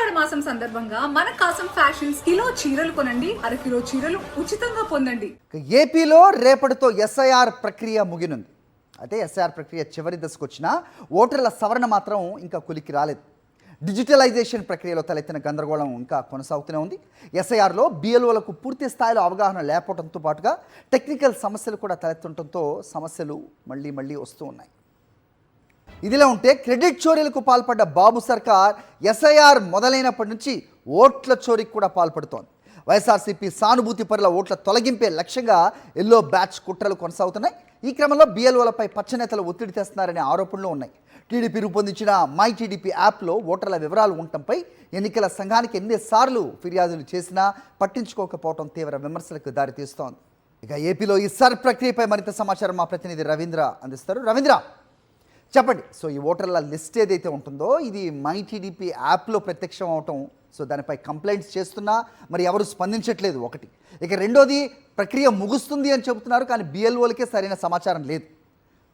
ఆషాఢ మాసం సందర్భంగా మన కాసం ఫ్యాషన్స్ కిలో చీరలు కొనండి, అరకిలో చీరలు ఉచితంగా పొందండి. ఏపీలో రేపటితో ఎస్ఐఆర్ ప్రక్రియ ముగినుంది. అయితే ఎస్ఐఆర్ ప్రక్రియ చివరి దశకు వచ్చినా ఓటర్ల సవరణ మాత్రం ఇంకా కొలికి రాలేదు. డిజిటలైజేషన్ ప్రక్రియలో తలెత్తిన గందరగోళం ఇంకా కొనసాగుతూనే ఉంది. ఎస్ఐఆర్లో బిఎల్ఓలకు పూర్తి స్థాయిలో అవగాహన లేకపోవడంతో పాటుగా టెక్నికల్ సమస్యలు కూడా తలెత్తుండటంతో సమస్యలు మళ్ళీ వస్తూ ఉన్నాయి. ఇదిలా ఉంటే క్రెడిట్ చోరీలకు పాల్పడ్డ బాబు సర్కార్ ఎస్ఐఆర్ మొదలైనప్పటి నుంచి ఓట్ల చోరీకి కూడా పాల్పడుతోంది. వైఎస్ఆర్సీపీ సానుభూతి పరుల ఓట్ల తొలగింపే లక్ష్యంగా ఎల్లో బ్యాచ్ కుట్రలు కొనసాగుతున్నాయి. ఈ క్రమంలో బిఎల్ఓలపై పచ్చనేతలు ఒత్తిడి తెస్తున్నారనే ఆరోపణలు ఉన్నాయి. టీడీపీ రూపొందించిన మై టీడీపీ యాప్లో ఓటర్ల వివరాలు ఉండటంపై ఎన్నికల సంఘానికి ఎన్నిసార్లు ఫిర్యాదులు చేసినా పట్టించుకోకపోవడం తీవ్ర విమర్శలకు దారితీస్తోంది. ఇక ఏపీలో ఈ సర్ ప్రక్రియపై మరింత సమాచారం మా ప్రతినిధి రవీంద్ర అందిస్తారు. రవీంద్ర, చెప్పండి. సో ఈ ఓటర్ల లిస్ట్ ఏదైతే ఉంటుందో ఇది మై టీడీపీ యాప్లో ప్రత్యక్షం అవటం, సో దానిపై కంప్లైంట్స్ చేస్తున్నా మరి ఎవరు స్పందించట్లేదు ఒకటి. ఇక రెండోది, ప్రక్రియ ముగుస్తుంది అని చెబుతున్నారు, కానీ బిఎల్ఓలకే సరైన సమాచారం లేదు.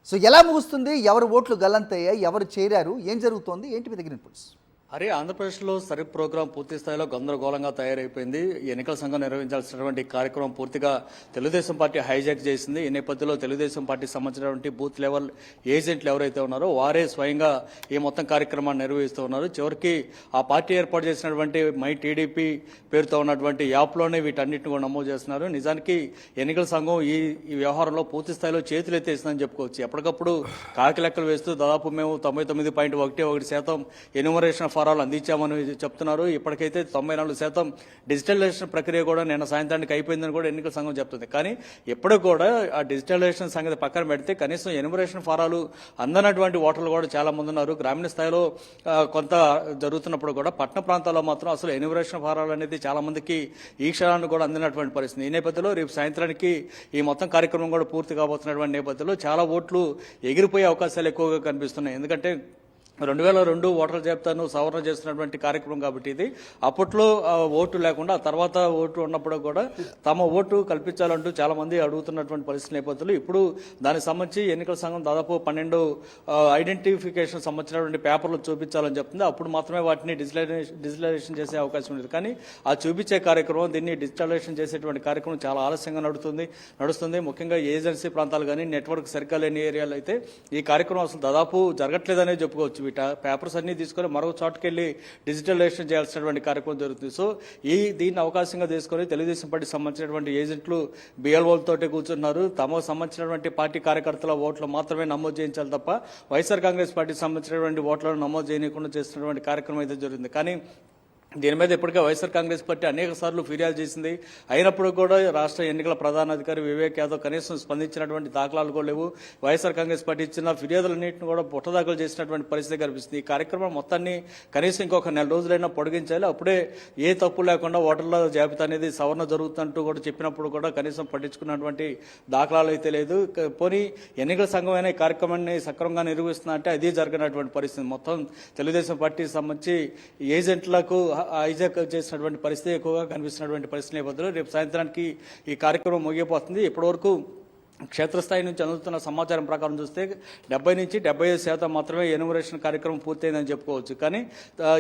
సో ఎలా ముగుస్తుంది? ఎవరు ఓట్లు గల్లంతయ్యాయి? ఎవరు చేరారు? ఏం జరుగుతోంది? ఏంటి మీ దగ్గర ఇన్పుట్స్? అరే, ఆంధ్రప్రదేశ్లో సరి ప్రోగ్రాం పూర్తి స్థాయిలో గందరగోళంగా తయారైపోయింది. ఎన్నికల సంఘం నిర్వహించాల్సినటువంటి కార్యక్రమం పూర్తిగా తెలుగుదేశం పార్టీ హైజాక్ చేసింది. ఈ నేపథ్యంలో తెలుగుదేశం పార్టీకి సంబంధించినటువంటి బూత్ లెవెల్ ఏజెంట్లు ఎవరైతే ఉన్నారో వారే స్వయంగా ఈ మొత్తం కార్యక్రమాన్ని నిర్వహిస్తూ ఉన్నారు. చివరికి ఆ పార్టీ ఏర్పాటు చేసినటువంటి మై టీడీపీ పేరుతో ఉన్నటువంటి యాప్లోనే వీటన్నిటిని కూడా నమోదు చేస్తున్నారు. నిజానికి ఎన్నికల సంఘం ఈ వ్యవహారంలో పూర్తి స్థాయిలో చేతులు ఎత్తేసిందని చెప్పుకోవచ్చు. ఎప్పటికప్పుడు కాకి లెక్కలు వేస్తూ దాదాపు మేము 99.1% ఎన్యూమరేషన్ ఫారాలు అందించామని చెప్తున్నారు. ఇప్పటికైతే 94% డిజిటలైజేషన్ ప్రక్రియ కూడా నిన్న సాయంత్రానికి అయిపోయిందని కూడా ఎన్నికల సంఘం చెప్తుంది. కానీ ఎప్పుడు కూడా ఆ డిజిటలైజేషన్ సంగతి పక్కన పెడితే కనీసం ఎన్యూమరేషన్ ఫారాలు అందనటువంటి ఓటర్లు కూడా చాలా మంది ఉన్నారు. గ్రామీణ స్థాయిలో కొంత జరుగుతున్నప్పుడు కూడా పట్టణ ప్రాంతాల్లో మాత్రం అసలు ఎన్యూమరేషన్ ఫారాలు అనేది చాలా మందికి ఈ క్షణాన్ని కూడా అందినటువంటి పరిస్థితి. ఈ నేపథ్యంలో రేపు సాయంత్రానికి ఈ మొత్తం కార్యక్రమం కూడా పూర్తి కాబోతున్నటువంటి నేపథ్యంలో చాలా ఓట్లు ఎగిరిపోయే అవకాశాలు ఎక్కువగా కనిపిస్తున్నాయి. ఎందుకంటే 2002 ఓటర్ల జాబితాను సవరణ చేస్తున్నటువంటి కార్యక్రమం కాబట్టి ఇది అప్పట్లో ఓటు లేకుండా తర్వాత ఓటు ఉన్నప్పుడు కూడా తమ ఓటు కల్పించాలంటూ చాలా మంది అడుగుతున్నటువంటి పరిస్థితి నేపథ్యంలో ఇప్పుడు దానికి సంబంధించి ఎన్నికల సంఘం దాదాపు 12 ఐడెంటిఫికేషన్ సంబంధించినటువంటి పేపర్లు చూపించాలని చెప్తుంది. అప్పుడు మాత్రమే వాటిని డిజిటలైజేషన్ చేసే అవకాశం ఉంది. కానీ ఆ చూపించే కార్యక్రమం, దీన్ని డిజిటలైజేషన్ చేసేటువంటి కార్యక్రమం చాలా ఆలస్యంగా నడుస్తుంది. ముఖ్యంగా ఏజెన్సీ ప్రాంతాలు కానీ నెట్వర్క్ సరిగ్గా లేని ఏరియాలో అయితే ఈ కార్యక్రమం అసలు దాదాపు జరగట్లేదనే చెప్పుకోవచ్చు. పేపర్స్ అన్ని తీసుకొని మరొక చోటుకెళ్లి డిజిటలైజేషన్ చేయాల్సినటువంటి కార్యక్రమం జరుగుతుంది. సో దీన్ని అవకాశంగా తీసుకొని తెలుగుదేశం పార్టీకి సంబంధించినటువంటి ఏజెంట్లు బిఎల్ఓలతోటే కూర్చున్నారు. తమకు సంబంధించినటువంటి పార్టీ కార్యకర్తల ఓట్లు మాత్రమే నమోదు చేయించాలి తప్ప వైఎస్ఆర్ కాంగ్రెస్ పార్టీకి సంబంధించినటువంటి ఓట్లను నమోదు చేయకుండా చేస్తున్నటువంటి కార్యక్రమం అయితే జరుగుతుంది. కానీ దీని మీద ఇప్పటికే వైఎస్ఆర్ కాంగ్రెస్ పార్టీ అనేక సార్లు ఫిర్యాదు చేసింది. అయినప్పుడు కూడా రాష్ట్ర ఎన్నికల ప్రధానాధికారి వివేక్ యాదవ్ కనీసం స్పందించినటువంటి దాఖలాలు కూడా లేవు. వైఎస్ఆర్ కాంగ్రెస్ పార్టీ ఇచ్చిన ఫిర్యాదులన్నింటిని కూడా పుట్టదాఖలు చేసినటువంటి పరిస్థితి కనిపిస్తుంది. ఈ కార్యక్రమం మొత్తాన్ని కనీసం ఇంకొక నెల రోజులైనా పొడిగించాలి. అప్పుడే ఏ తప్పు లేకుండా ఓటర్ల జాబితా అనేది సవరణ జరుగుతుంటూ కూడా చెప్పినప్పుడు కూడా కనీసం పట్టించుకున్నటువంటి దాఖలాలు అయితే లేదు. పోనీ ఎన్నికల సంఘం అయినా ఈ కార్యక్రమాన్ని సక్రమంగా నిర్వహిస్తున్నా అంటే అది జరగనటువంటి పరిస్థితి. మొత్తం తెలుగుదేశం పార్టీకి సంబంధించి ఏజెంట్లకు హైజాక్ చేసినటువంటి పరిస్థితి ఎక్కువగా కనిపిస్తున్నటువంటి పరిస్థితి నేపథ్యంలో రేపు సాయంత్రానికి ఈ కార్యక్రమం ముగిపోతుంది. ఇప్పటివరకు క్షేత్రస్థాయి నుంచి అందుతున్న సమాచారం ప్రకారం చూస్తే 70 నుంచి 75% మాత్రమే ఎన్యూమరేషన్ కార్యక్రమం పూర్తయిందని చెప్పుకోవచ్చు. కానీ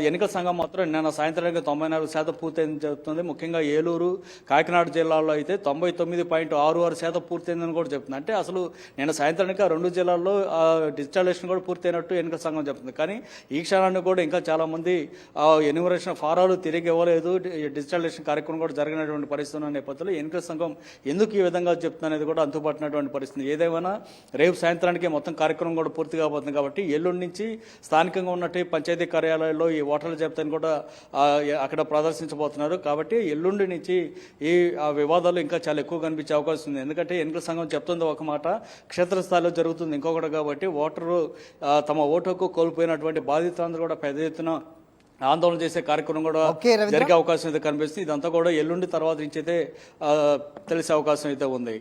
ఎన్నికల సంఘం మాత్రం నిన్న సాయంత్రానికి 94% పూర్తయిందని చెప్తుంది. ముఖ్యంగా ఏలూరు, కాకినాడ జిల్లాల్లో అయితే 99.66% పూర్తయిందని కూడా చెప్తుంది. అంటే అసలు నిన్న సాయంత్రానికి ఆ 2 జిల్లాల్లో డిజిటలైజేషన్ కూడా పూర్తయినట్టు ఎన్నికల సంఘం చెప్తుంది. కానీ ఈ క్షణాన్ని కూడా ఇంకా చాలా మంది ఎన్యూమరేషన్ ఫారాలు తిరిగి ఇవ్వలేదు, డిజిటలైజేషన్ కార్యక్రమం కూడా జరిగినటువంటి పరిస్థితి ఉన్న నేపథ్యంలో ఎన్నికల సంఘం ఎందుకు ఈ విధంగా చెప్తున్నది కూడా అంతుపట్టిన పరిస్థితి. ఏదేమైనా రేపు సాయంత్రానికి మొత్తం కార్యక్రమం కూడా పూర్తి కాబోతుంది కాబట్టి ఎల్లుండి నుంచి స్థానికంగా ఉన్నట్టు పంచాయతీ కార్యాలయాల్లో ఈ ఓటర్ల జాబితాను కూడా అక్కడ ప్రదర్శించబోతున్నారు. కాబట్టి ఎల్లుండి నుంచి ఈ వివాదాలు ఇంకా చాలా ఎక్కువ కనిపించే అవకాశం ఉంది. ఎందుకంటే ఎన్నికల సంఘం చెప్తుంది ఒక మాట, క్షేత్రస్థాయిలో జరుగుతుంది ఇంకొకటి. కాబట్టి ఓటరు తమ ఓటుకు కోల్పోయినటువంటి బాధితులందరూ కూడా పెద్ద ఎత్తున ఆందోళన చేసే కార్యక్రమం కూడా జరిగే అవకాశం అయితే కనిపిస్తుంది. ఇదంతా కూడా ఎల్లుండి తర్వాత నుంచి అయితే తెలిసే అవకాశం అయితే ఉంది.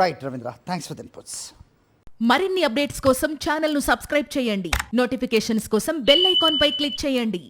Right Ravindra, thanks for the inputs. మరిన్ని అప్డేట్స్ కోసం ఛానల్ ను సబ్స్క్రైబ్ చేయండి. నోటిఫికేషన్స్ కోసం బెల్ ఐకాన్ పై క్లిక్ చేయండి.